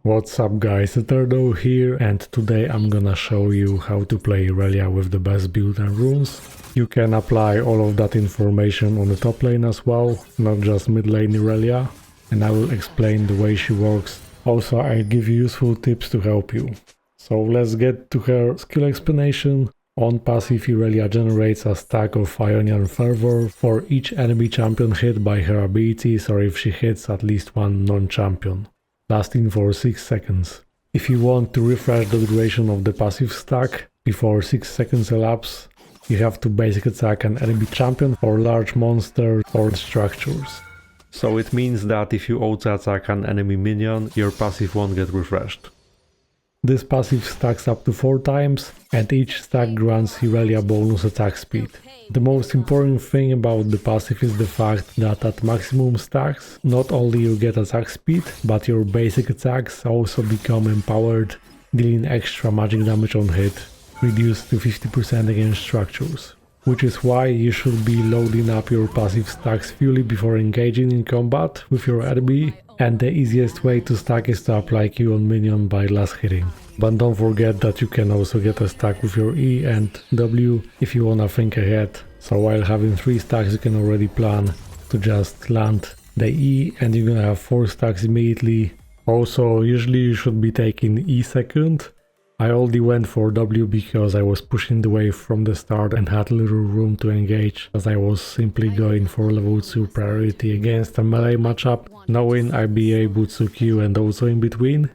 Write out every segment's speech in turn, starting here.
What's up guys, Untitled here, and today I'm gonna show you how to play Irelia with the best build and runes. You can apply all of that information on the top lane as well, not just mid lane Irelia, and I will explain the way she works. Also I'll give you useful tips to help you. So let's get to her skill explanation. On passive, Irelia generates a stack of Ionian Fervor for each enemy champion hit by her abilities or if she hits at least one non-champion, lasting for 6 seconds. If you want to refresh the duration of the passive stack before 6 seconds elapse, you have to basic attack an enemy champion or large monster or structures. So it means that if you auto attack an enemy minion, your passive won't get refreshed. This passive stacks up to 4 times, and each stack grants Irelia bonus attack speed. The most important thing about the passive is the fact that at maximum stacks, not only you get attack speed, but your basic attacks also become empowered, dealing extra magic damage on hit, reduced to 50% against structures. Which is why you should be loading up your passive stacks fully before engaging in combat with your enemy, and the easiest way to stack is to apply Q on minion by last hitting. But don't forget that you can also get a stack with your E and W if you wanna think ahead. So while having 3 stacks you can already plan to just land the E and you're gonna have 4 stacks immediately. Also usually you should be taking E second. I already went for W because I was pushing the wave from the start and had little room to engage, as I was simply going for level 2 priority against a melee matchup, knowing I'd be able to Q and also in between.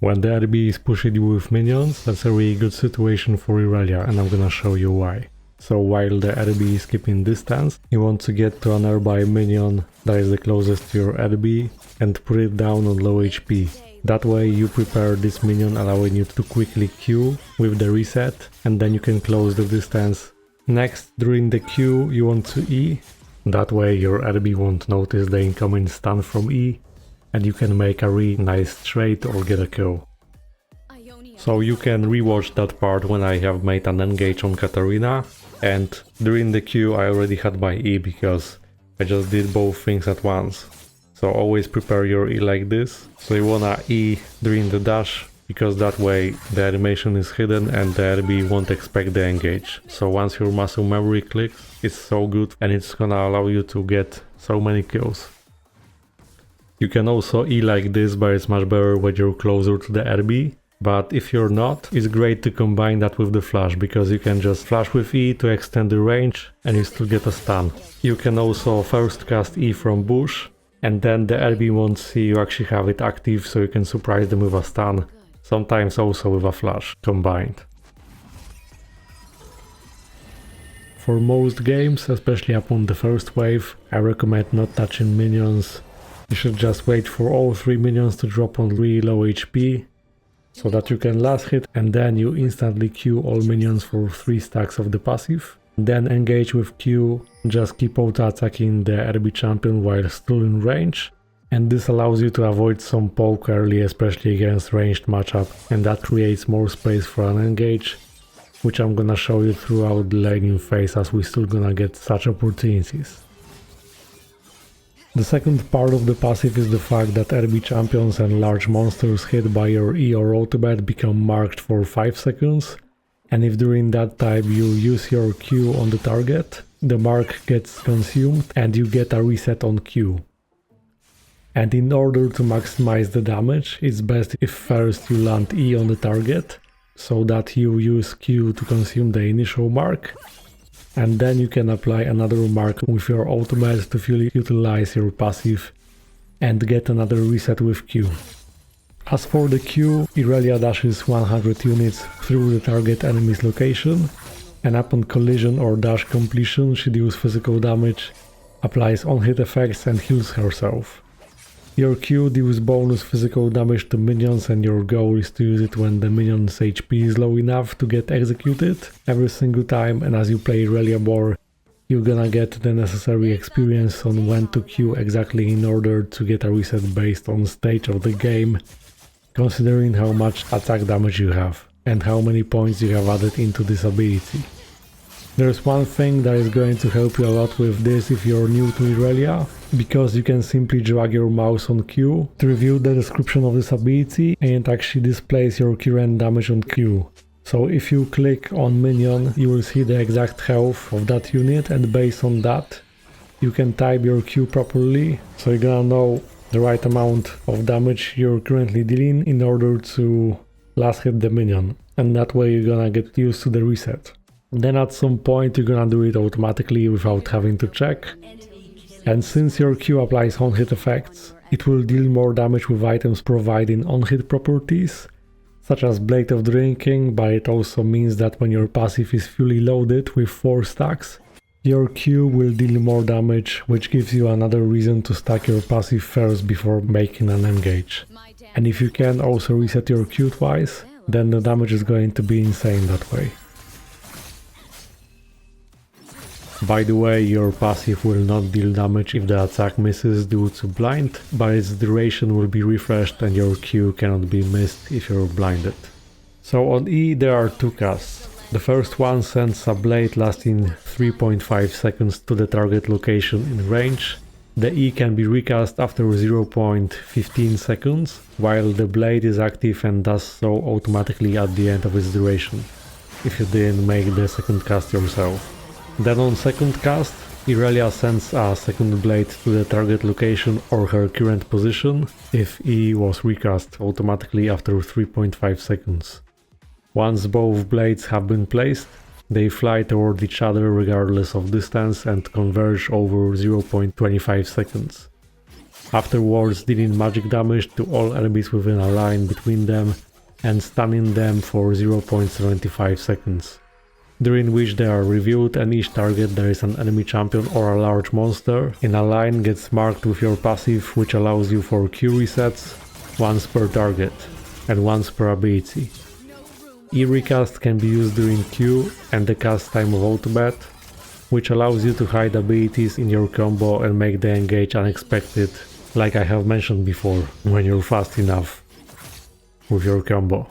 When the enemy is pushing you with minions, that's a really good situation for Irelia, and I'm gonna show you why. So while the enemy is keeping distance, you want to get to a nearby minion that is the closest to your enemy and put it down on low HP. That way you prepare this minion, allowing you to quickly Q with the reset, and then you can close the distance. Next, during the Q you want to E, that way your enemy won't notice the incoming stun from E, and you can make a really nice trade or get a kill. So you can rewatch that part when I have made an engage on Katarina, and during the Q I already had my E because I just did both things at once. So always prepare your E like this. So you wanna E during the dash, because that way the animation is hidden and the enemy won't expect the engage. So once your muscle memory clicks, it's so good and it's gonna allow you to get so many kills. You can also E like this, but it's much better when you're closer to the enemy. But if you're not, it's great to combine that with the flash, because you can just flash with E to extend the range and you still get a stun. You can also first cast E from bush, and then the enemy won't see you actually have it active, so you can surprise them with a stun, sometimes also with a flash combined. For most games, especially upon the first wave, I recommend not touching minions. You should just wait for all 3 minions to drop on really low HP, so that you can last hit and then you instantly Q all minions for 3 stacks of the passive. Then engage with Q, just keep auto attacking the enemy champion while still in range, and this allows you to avoid some poke early, especially against ranged matchup, and that creates more space for an engage, which I'm gonna show you throughout the laning phase, as we still gonna get such opportunities. The second part of the passive is the fact that enemy champions and large monsters hit by your E or ultimate become marked for 5 seconds. And if during that time you use your Q on the target, the mark gets consumed and you get a reset on Q. And in order to maximize the damage, it's best if first you land E on the target, so that you use Q to consume the initial mark, and then you can apply another mark with your ultimate to fully utilize your passive and get another reset with Q. As for the Q, Irelia dashes 100 units through the target enemy's location, and upon collision or dash completion she deals physical damage, applies on-hit effects and heals herself. Your Q deals bonus physical damage to minions, and your goal is to use it when the minion's HP is low enough to get executed every single time, and as you play Irelia more, you're gonna get the necessary experience on when to Q exactly in order to get a reset based on stage of the game, considering how much attack damage you have and how many points you have added into this ability. There's one thing that is going to help you a lot with this if you're new to Irelia, because you can simply drag your mouse on Q to review the description of this ability and it actually displays your current damage on Q. So if you click on minion, you will see the exact health of that unit, and based on that you can type your Q properly, so you're gonna know the right amount of damage you're currently dealing in order to last hit the minion, and that way you're gonna get used to the reset. Then at some point you're gonna do it automatically without having to check, and since your Q applies on-hit effects, it will deal more damage with items providing on-hit properties, such as Blade of Drinking, but it also means that when your passive is fully loaded with 4 stacks, your Q will deal more damage, which gives you another reason to stack your passive first before making an engage. And if you can also reset your Q twice, then the damage is going to be insane that way. By the way, your passive will not deal damage if the attack misses due to blind, but its duration will be refreshed and your Q cannot be missed if you're blinded. So on E there are 2 casts. The first one sends a blade lasting 3.5 seconds to the target location in range. The E can be recast after 0.15 seconds, while the blade is active and does so automatically at the end of its duration, if you didn't make the second cast yourself. Then on second cast, Irelia sends a second blade to the target location or her current position if E was recast automatically after 3.5 seconds. Once both blades have been placed, they fly toward each other regardless of distance and converge over 0.25 seconds. Afterwards, dealing magic damage to all enemies within a line between them and stunning them for 0.75 seconds. During which they are reviewed, and each target there is an enemy champion or a large monster in a line gets marked with your passive, which allows you for Q resets once per target and once per ability. E recast can be used during Q and the cast time of ultimate, which allows you to hide abilities in your combo and make the engage unexpected, like I have mentioned before, when you're fast enough with your combo.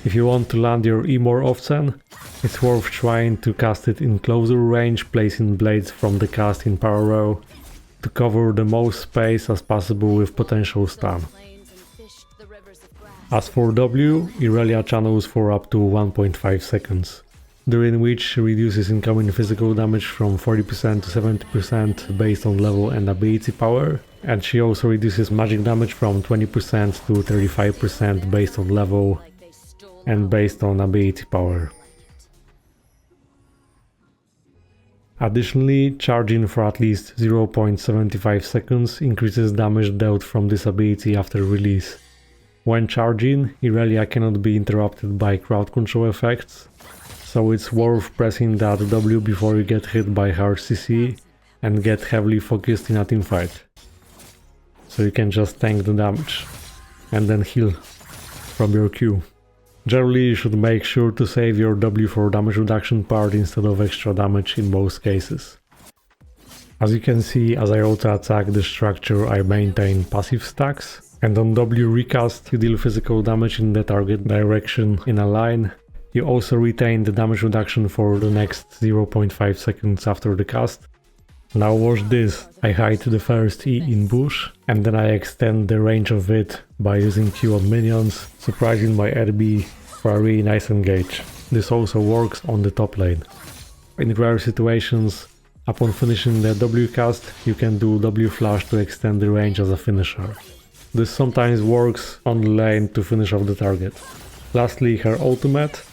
If you want to land your E more often, it's worth trying to cast it in closer range, placing blades from the cast in parallel to cover the most space as possible with potential stun. As for W, Irelia channels for up to 1.5 seconds, during which she reduces incoming physical damage from 40% to 70% based on level and ability power, and she also reduces magic damage from 20% to 35% based on level and based on ability power. Additionally, charging for at least 0.75 seconds increases damage dealt from this ability after release. When charging, Irelia cannot be interrupted by crowd control effects, so it's worth pressing that W before you get hit by hard CC and get heavily focused in a teamfight. So you can just tank the damage and then heal from your Q. Generally, you should make sure to save your W for damage reduction part instead of extra damage in most cases. As you can see, as I auto attack the structure, I maintain passive stacks, and on W recast you deal physical damage in the target direction in a line. You also retain the damage reduction for the next 0.5 seconds after the cast. Now watch this, I hide the first E in bush, and then I extend the range of it by using Q on minions, surprising my RB for a really nice engage. This also works on the top lane. In rare situations, upon finishing the W cast, you can do W flash to extend the range as a finisher. This sometimes works on the lane to finish off the target. Lastly, her ultimate.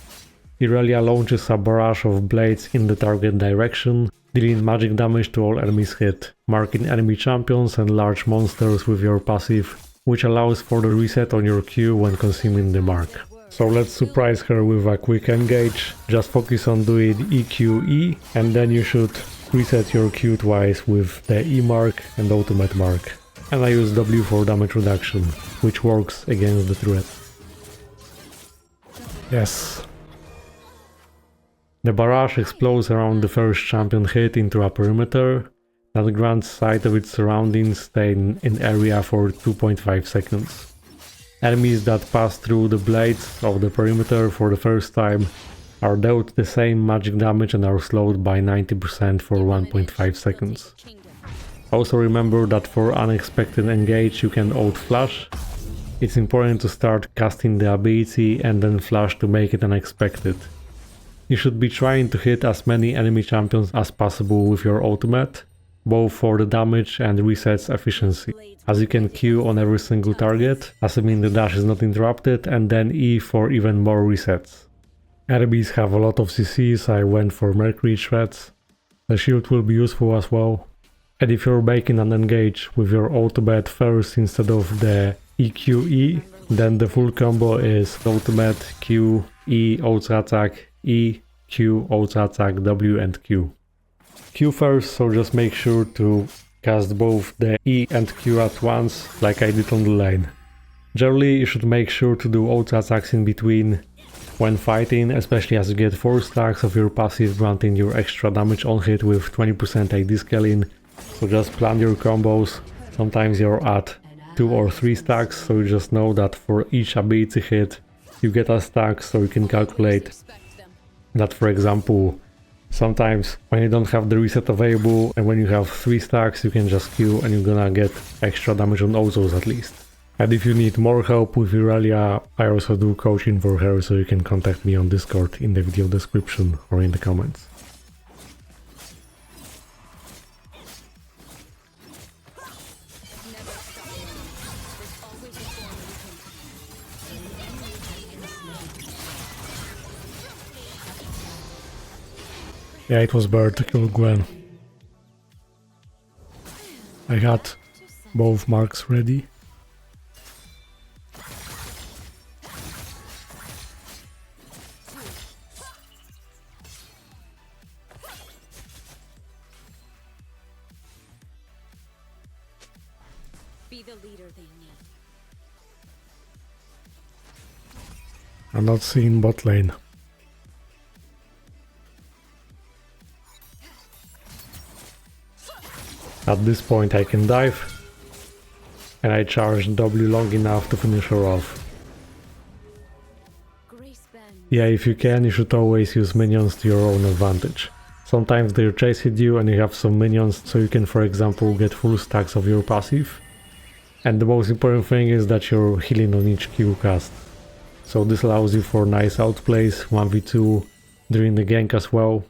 Irelia launches a barrage of blades in the target direction, dealing magic damage to all enemies hit, marking enemy champions and large monsters with your passive, which allows for the reset on your Q when consuming the mark. So let's surprise her with a quick engage. Just focus on doing EQE, and then you should reset your Q twice with the E mark and ultimate mark. And I use W for damage reduction, which works against the threat. Yes. The barrage explodes around the first champion hit into a perimeter that grants sight of its surroundings, staying in area for 2.5 seconds. Enemies that pass through the blades of the perimeter for the first time are dealt the same magic damage and are slowed by 90% for 1.5 seconds. Also remember that for unexpected engage you can ult flash. It's important to start casting the ability and then flash to make it unexpected. You should be trying to hit as many enemy champions as possible with your ultimate, both for the damage and resets efficiency, as you can Q on every single target, assuming the dash is not interrupted, and then E for even more resets. Enemies have a lot of CCs, I went for Mercury Shreds. The shield will be useful as well. And if you're making an engage with your ultimate first instead of the EQE, then the full combo is ultimate, Q, E, ultra attack, E, Q, ultra attack, W and Q. Q first, so just make sure to cast both the E and Q at once, like I did on the lane. Generally, you should make sure to do ultra attacks in between when fighting, especially as you get 4 stacks of your passive granting your extra damage on hit with 20% AD scaling. So just plan your combos. Sometimes you're at 2 or 3 stacks, so you just know that for each ability hit you get a stack, so you can calculate that, for example, sometimes when you don't have the reset available and when you have 3 stacks you can just Q and you're gonna get extra damage on autos at least. And if you need more help with Irelia, I also do coaching for her, so you can contact me on Discord in the video description or in the comments. Yeah, it was better to kill Gwen. I had both marks ready. Be the leader they need. I'm not seeing bot lane. At this point I can dive, and I charged W long enough to finish her off. Yeah, if you can, you should always use minions to your own advantage. Sometimes they're chasing you and you have some minions, so you can, for example, get full stacks of your passive. And the most important thing is that you're healing on each Q cast. So this allows you for nice outplays, 1v2 during the gank as well,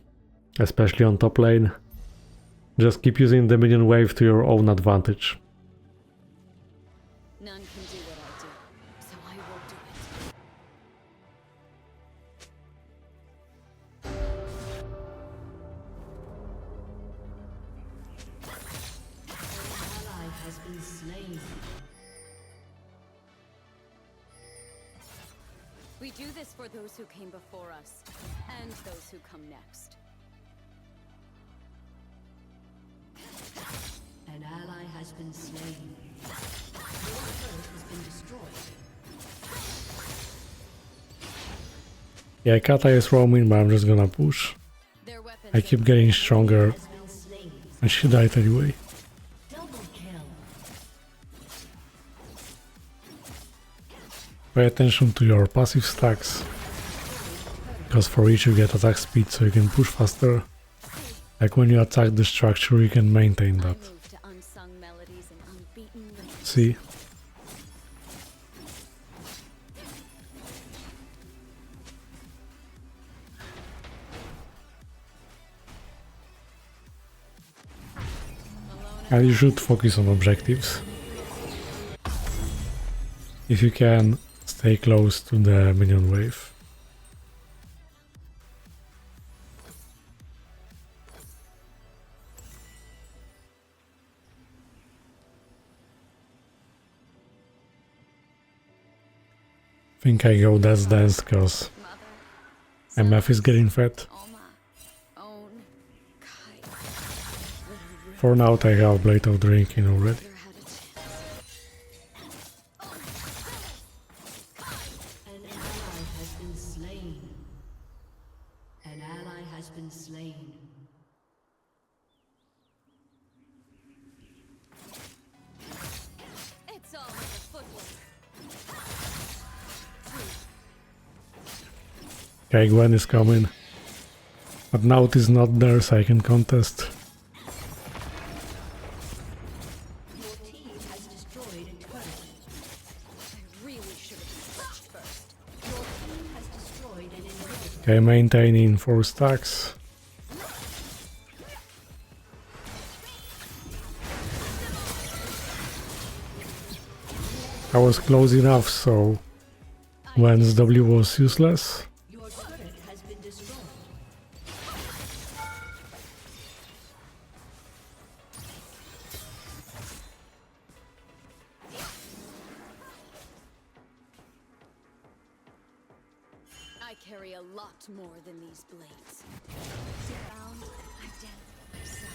especially on top lane. Just keep using the minion wave to your own advantage. None can do what I do, so I will do it. An ally has been slain. We do this for those who came before us, and those who come next. An ally has been slain. Your turret has been destroyed. Yeah, Kata is roaming, but I'm just gonna push. Their weapons I keep getting stronger, Has been slain. and she died anyway. Double kill. Pay attention to your passive stacks, because for each you get attack speed, so you can push faster. Like when you attack the structure, you can maintain that. move to unsung melodies and unbeaten rhythms. See? And you should focus on objectives. If you can, stay close to the minion wave. Think I go Death's Dance because Mother, MF is getting fed. Oma, Own, Kai. For now I have Blade of Drinking already. Never had a chance. An ally has been slain. An ally has been slain. It's all in the footwork. Okay, Gwen is coming. But now it is not there, so I can contest. Your team has destroyed a turret. I really should have touched first. Your team has destroyed an inhibitor. Okay, maintaining 4 stacks. I was close enough, so Gwen's W was useless. Your turret has been destroyed. I carry a lot more than these blades. Bound, I death yourself.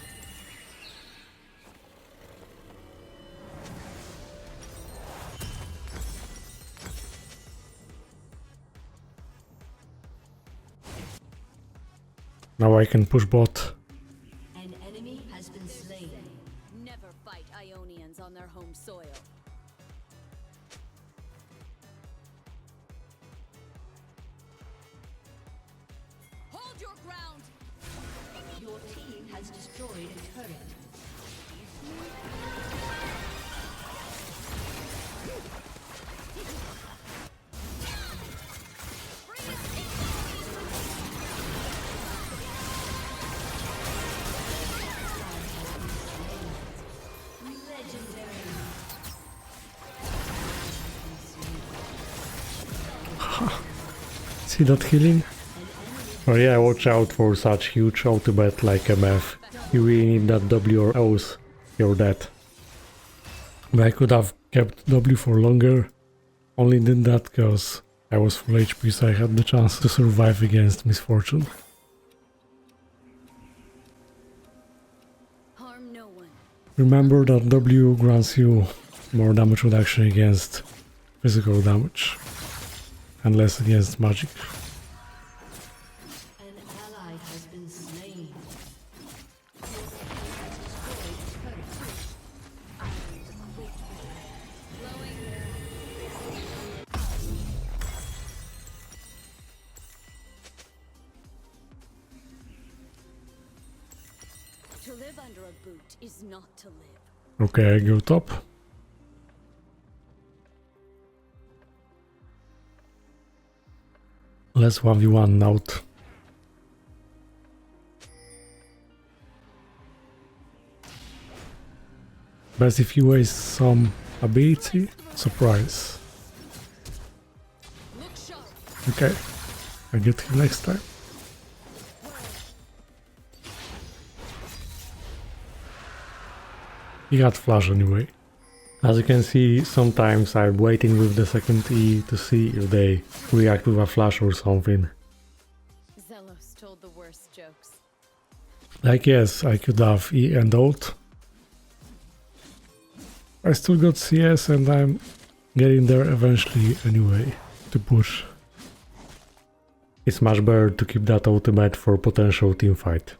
Now I can push bot. An enemy has been slain. Never fight Ionians on their home soil. Hold your ground! Your team has destroyed a turret. See that healing? Oh yeah, watch out for such huge ultimate like MF. You really need that W or else you're dead. But I could have kept W for longer. Only did that because I was full HP, so I had the chance to survive against misfortune. Harm no one. Remember that W grants you more damage reduction against physical damage and less against magic. An ally has been slain. To live under a boot is not to live. Okay, I go top. Let's 1v1 out. Best if you waste some ability. Surprise. Look sharp. Okay, I get him next time. He got flash anyway. As you can see, sometimes I'm waiting with the second E to see if they react with a flash or something. Zelos told the worst jokes. Like yes, I could have E and ult. I still got CS and I'm getting there eventually anyway, to push. It's much better to keep that ultimate for potential teamfight.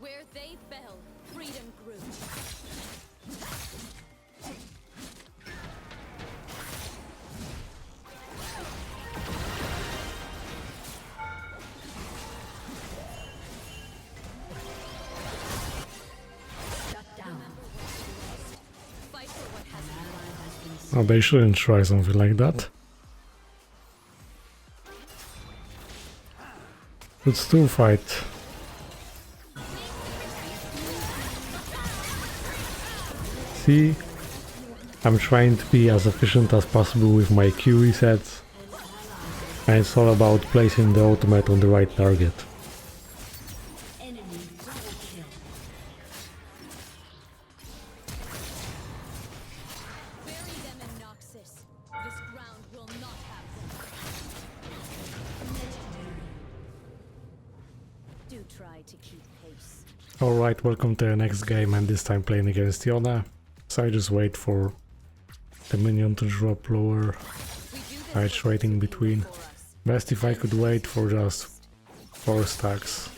Where they fell, freedom grew. Shut down. Fight for what has An ally has been Oh, they shouldn't try something like that. Let's still fight. See? I'm trying to be as efficient as possible with my Q resets. And it's all about placing the ultimate on the right target. enemy double kill. bury them in Noxus. This ground will not have them. Do try to keep pace. Alright, welcome to the next game, and this time playing against Yona. So I just wait for the minion to drop lower. We do this I for trade in those who came between. before us. Best if I could wait for just 4 stacks.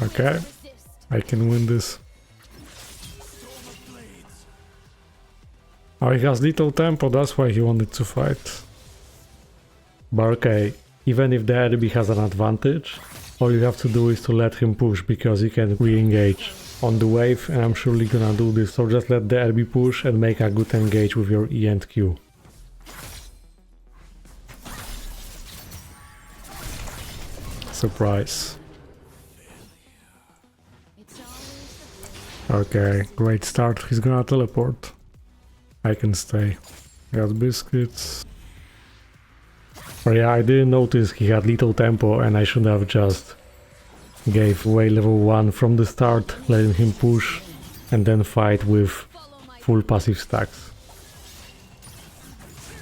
Okay, Resist. I can win this. Oh, he has little tempo, that's why he wanted to fight. But okay, even if the RB has an advantage, all you have to do is to let him push, because you can re-engage on the wave, and I'm surely gonna do this, so just let the RB push and make a good engage with your E and Q. Surprise. It's always the Okay, great start, he's gonna teleport. I can stay. Got biscuits. But yeah, I didn't notice he had little tempo, and I should have just gave away level 1 from the start, letting him push and then fight with follow my full passive stacks.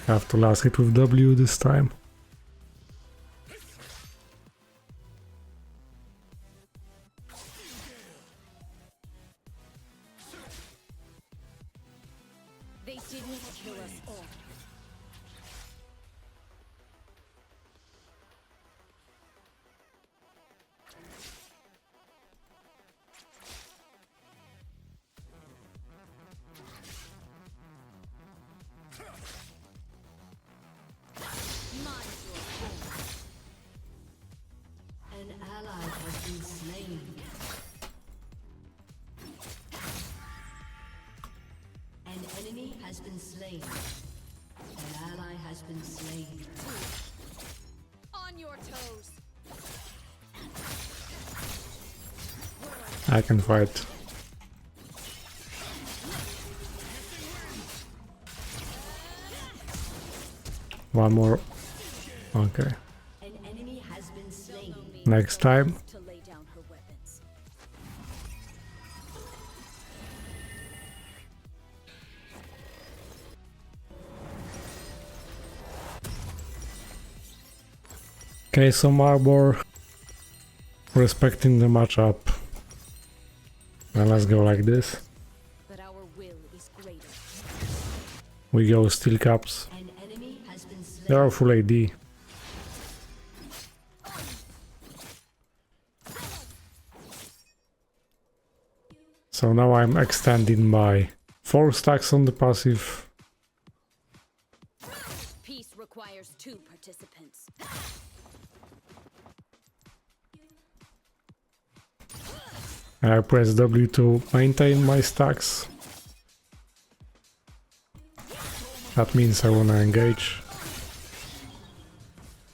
Have to last hit with W this time. They didn't kill us all. Mind your form. An ally has been slain. An enemy has been slain. An ally has been slain. On your toes. I can fight. One more. Okay. An enemy has been slain. Next time. To lay down her weapons. Okay, some arbor. Respecting the matchup. And let's go like this. But our will is greater. We go steel caps. An enemy has been slain. They are full AD. So now I'm extending my 4 stacks on the passive. Peace requires 2 participants. I press W to maintain my stacks. That means I wanna engage.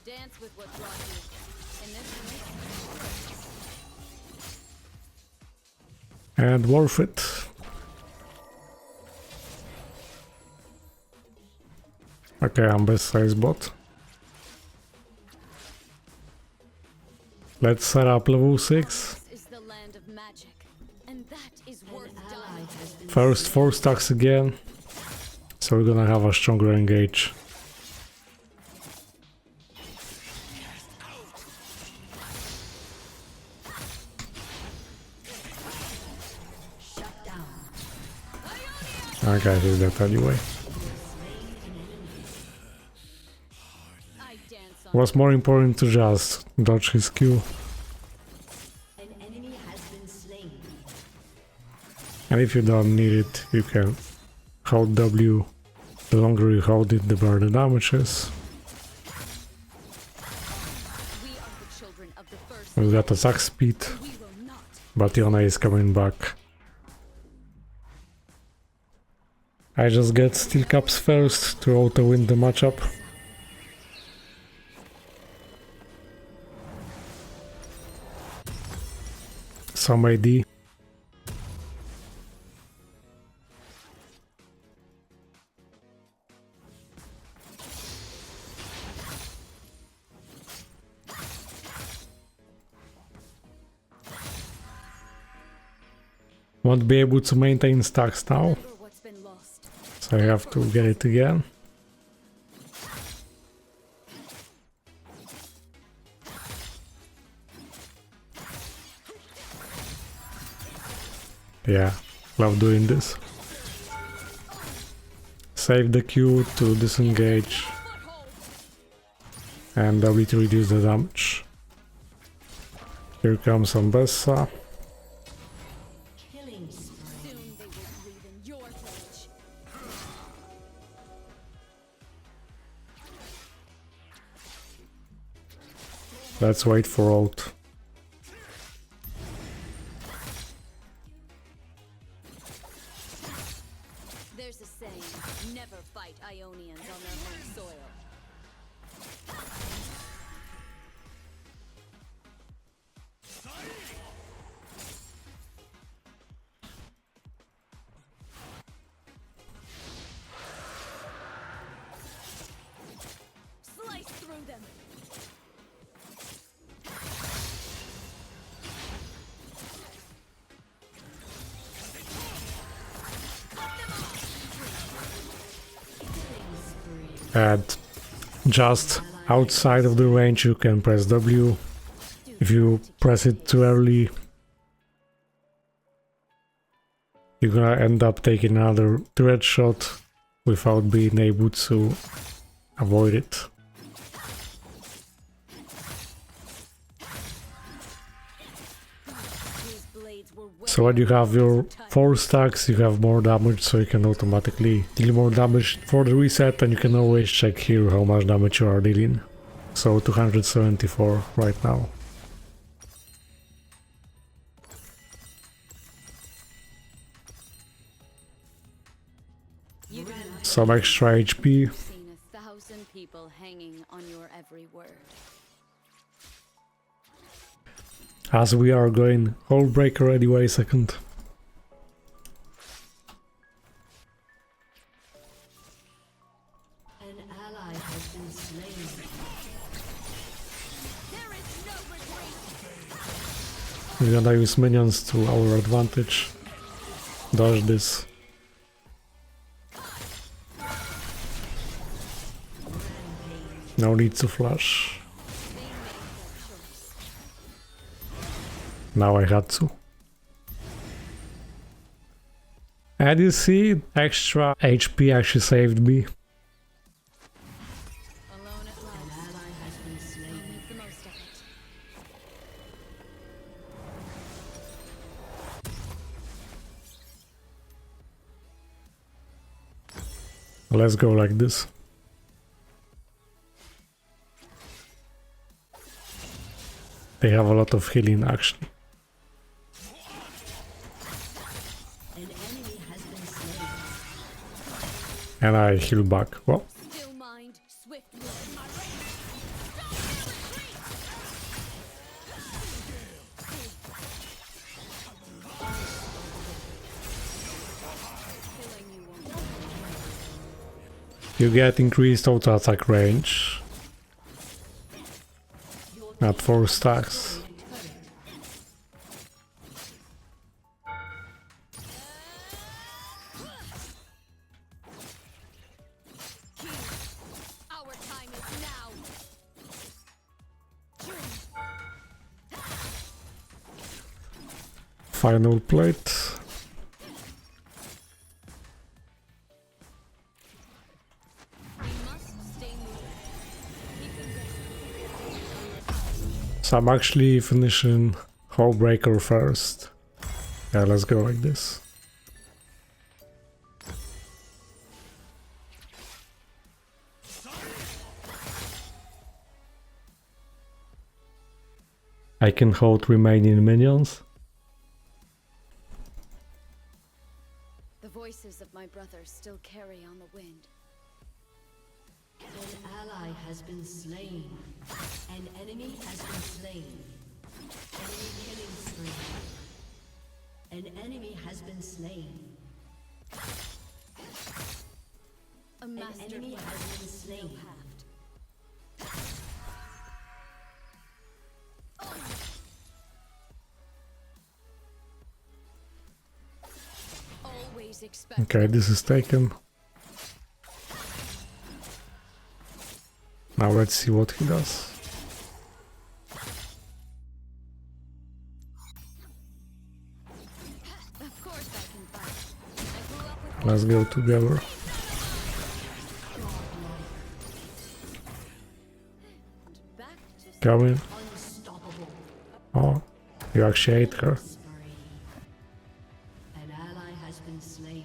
Dance with what brought you. In this case, And worth it. Okay, I'm best size bot. Let's set up level 6. this is the land of magic, and that is worth Ally dying. has been First 4 stacks again. So we're gonna have a stronger engage. shut down. Okay, he's dead anyway. I dance on Was more important to just dodge his Q. An enemy has been slain. And if you don't need it, you can hold W. The longer you hold it, the better the damage is. We are the children of the first. We got attack speed, We will not. but Yana is coming back. I just get steel caps first to auto win the matchup. Some AD. Won't be able to maintain stacks now, Remember what's been lost. so I have to get it again. Yeah, love doing this. Save the Q to disengage and W to reduce the damage. Here comes Ambessa. Killing spree. Soon they will breathe in your village. Let's wait for ult. There's a saying, never fight Ionians on their home soil. Slice through them. And just outside of the range you can press W. If you press it too early, you're gonna end up taking another turret shot without being able to avoid it. These blades were well So when you have your 4 stacks, you have more damage, so you can automatically deal more damage for the reset, and you can always check here how much damage you are dealing. So 274 right now. You can Some extra HP. have seen 1,000 people hanging on your every word. As we are going Hullbreaker anyway, second. An ally has been slain. There is no retreat. We're gonna use minions to our advantage. Dodge this. No need to flash. They made their choice. Now I had to. And you see, extra HP actually saved me. Alone at An last. ally has been slain. Make the most of it. Let's go like this. They have a lot of healing actually. An enemy has been slain. And I heal back. Well, Still mind, swift move. Killing you won't. you get increased auto attack range at 4 stacks. Our time is now. Final plate. We must stay moving. Keep them going. So I'm actually finishing Hullbreaker first. Yeah, let's go like this. I can hold remaining minions. The voices of my brothers still carry on the wind. An ally has been slain. An enemy has been slain. Enemy killing spree. An enemy has been slain. A An master enemy blade, has been no slain. haft. Always expect. Okay, this is taken. Now let's see what he does. Of course I can fight. I grew up with Let's go together. back to Coming. Unstoppable. Oh, You actually ate her. Spree. An ally has been slain.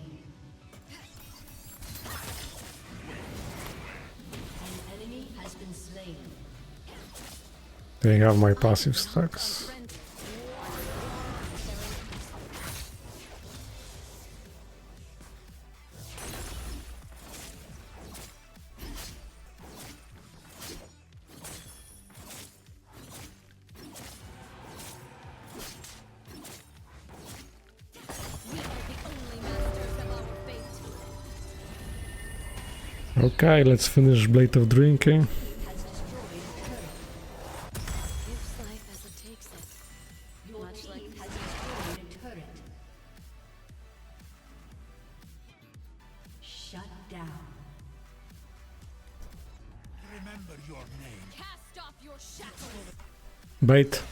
An enemy has been slain. They have my passive stacks. Okay, let's finish Blade of Drinking. Gives life as it takes it. Your Much team like has destroyed a turret. Shut down. Remember your name. cast off your shackles. Bait.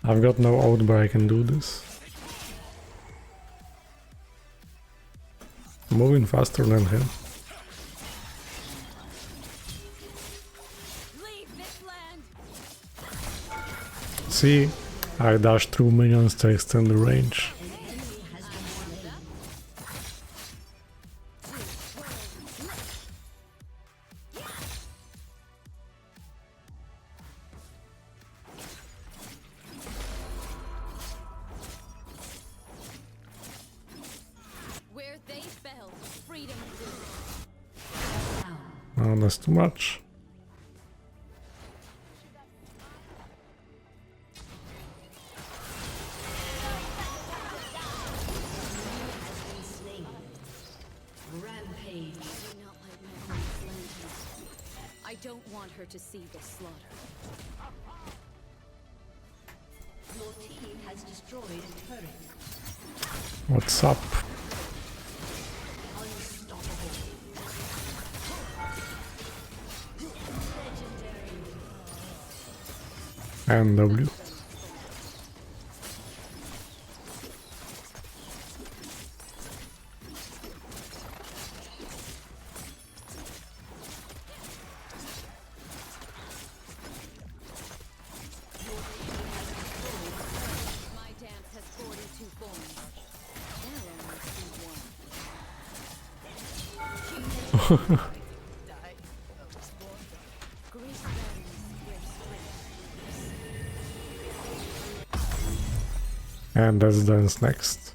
I've got no ult, but I can do this. Moving faster than him. Leave this land. See, I dash through minions to extend the range. Where they fell, freedom grew. Oh, that's too much. Rampage. Do not let my heart land here. I don't want her to see the slaughter. Your team has destroyed a turret. What's up? Unstoppable. And W. My dance has 42 forms. They'll only see one. Great realms where strength. And that's dance next.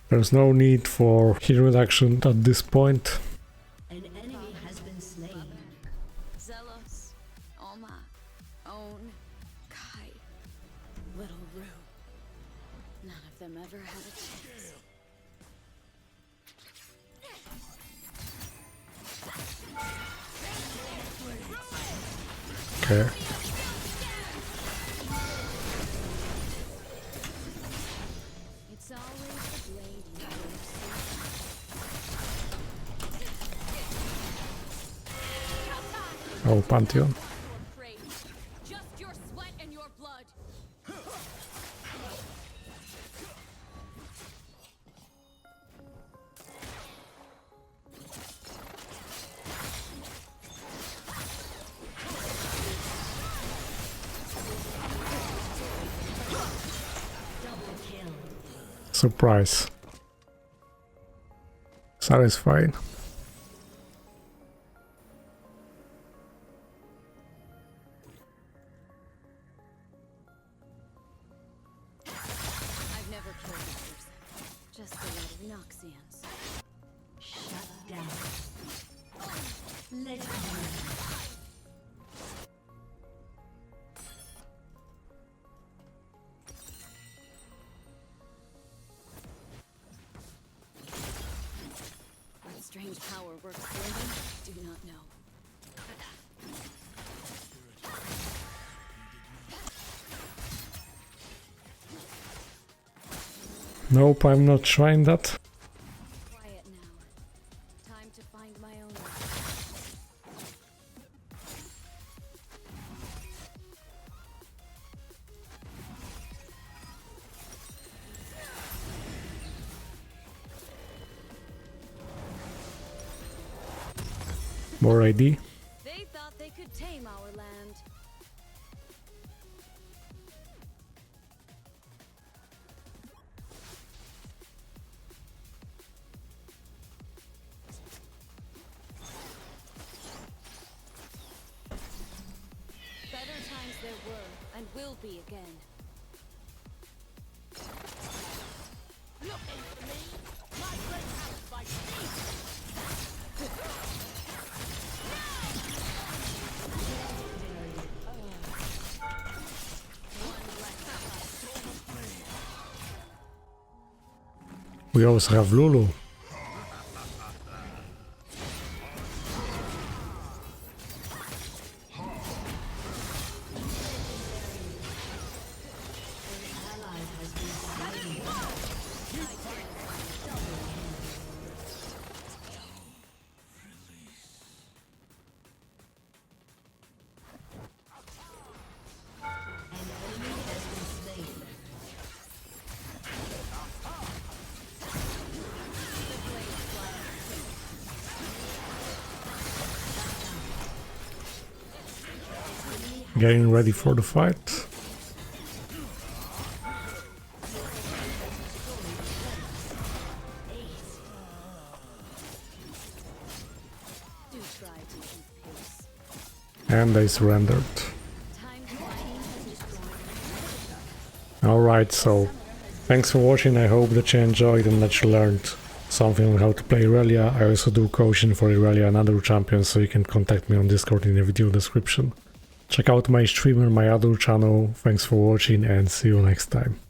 There's no need for heat reduction at this point. An enemy has been slain. Zelos, Oma, Own, Kai, Little Rue. None of them ever had a chance. Okay. It's always the blade you Oh, Pantheon. praise. Just your sweat and your blood. Double kill. Surprise. Satisfying. I've never killed a person. Just a lot of Noxians. Shut down. Legendary. What strange power works for them, do not know. Nope, I'm not trying that. Quiet now. Time to find my own way. More AD. They thought they could tame our land. Better times there were, and will be again. Looking for me? My great house by sea. We also have Lulu. Getting ready for the fight. Do try to keep pace. And they surrendered. Time to change. Alright, so thanks for watching. I hope that you enjoyed and that you learned something on how to play Irelia. I also do coaching for Irelia and other champions, so you can contact me on Discord in the video description. Check out my stream and my other channel. Thanks for watching and see you next time.